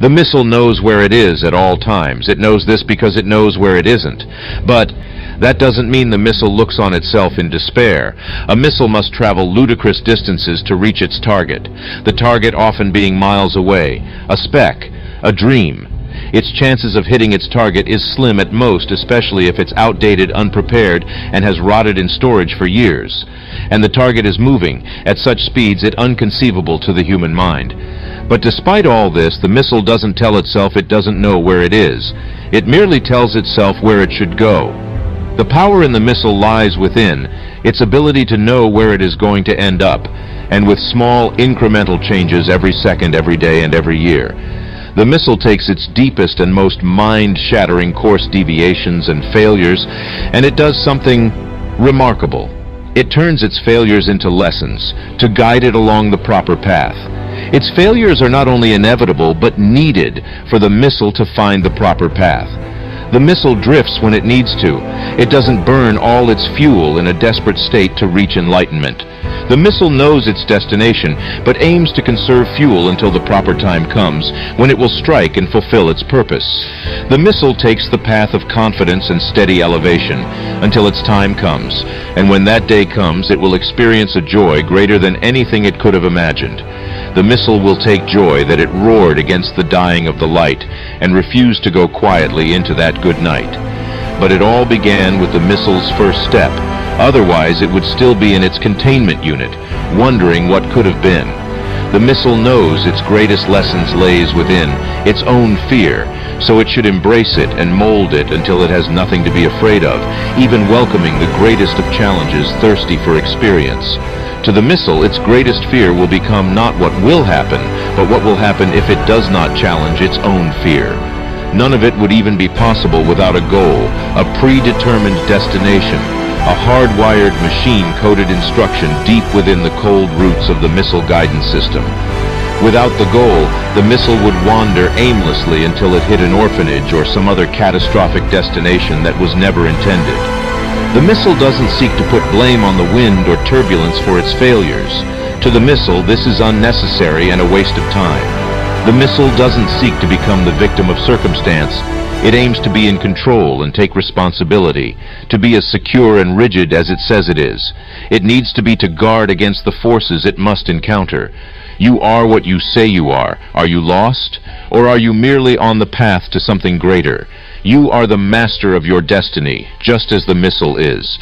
The missile knows where it is at all times. It knows this because it knows where it isn't. But that doesn't mean the missile looks on itself in despair. A missile must travel ludicrous distances to reach its target, the target often being miles away, a speck, a dream. Its chances of hitting its target is slim at most, especially if it's outdated, unprepared, and has rotted in storage for years. And the target is moving at such speeds it's inconceivable to the human mind. But despite all this, the missile doesn't tell itself it doesn't know where it is. It merely tells itself where it should go. The power in the missile lies within its ability to know where it is going to end up, and with small incremental changes every second, every day, and every year. The missile takes its deepest and most mind-shattering course deviations and failures, and it does something remarkable. It turns its failures into lessons to guide it along the proper path. Its failures are not only inevitable, but needed for the missile to find the proper path. The missile drifts when it needs to. It doesn't burn all its fuel in a desperate state to reach enlightenment. The missile knows its destination, but aims to conserve fuel until the proper time comes, when it will strike and fulfill its purpose. The missile takes the path of confidence and steady elevation until its time comes, and when that day comes, it will experience a joy greater than anything it could have imagined. The missile will take joy that it roared against the dying of the light and refused to go quietly into that good night. But it all began with the missile's first step. Otherwise, it would still be in its containment unit, wondering what could have been. The missile knows its greatest lessons lays within its own fear, so it should embrace it and mold it until it has nothing to be afraid of, even welcoming the greatest of challenges, thirsty for experience. To the missile, its greatest fear will become not what will happen, but what will happen if it does not challenge its own fear. None of it would even be possible without a goal, a predetermined destination, a hardwired machine-coded instruction deep within the cold roots of the missile guidance system. Without the goal, the missile would wander aimlessly until it hit an orphanage or some other catastrophic destination that was never intended. The missile doesn't seek to put blame on the wind or turbulence for its failures. To the missile, this is unnecessary and a waste of time. The missile doesn't seek to become the victim of circumstance. It aims to be in control and take responsibility, to be as secure and rigid as it says it is. It needs to be to guard against the forces it must encounter. You are what you say you are. Are you lost? Or are you merely on the path to something greater? You are the master of your destiny, just as the missile is.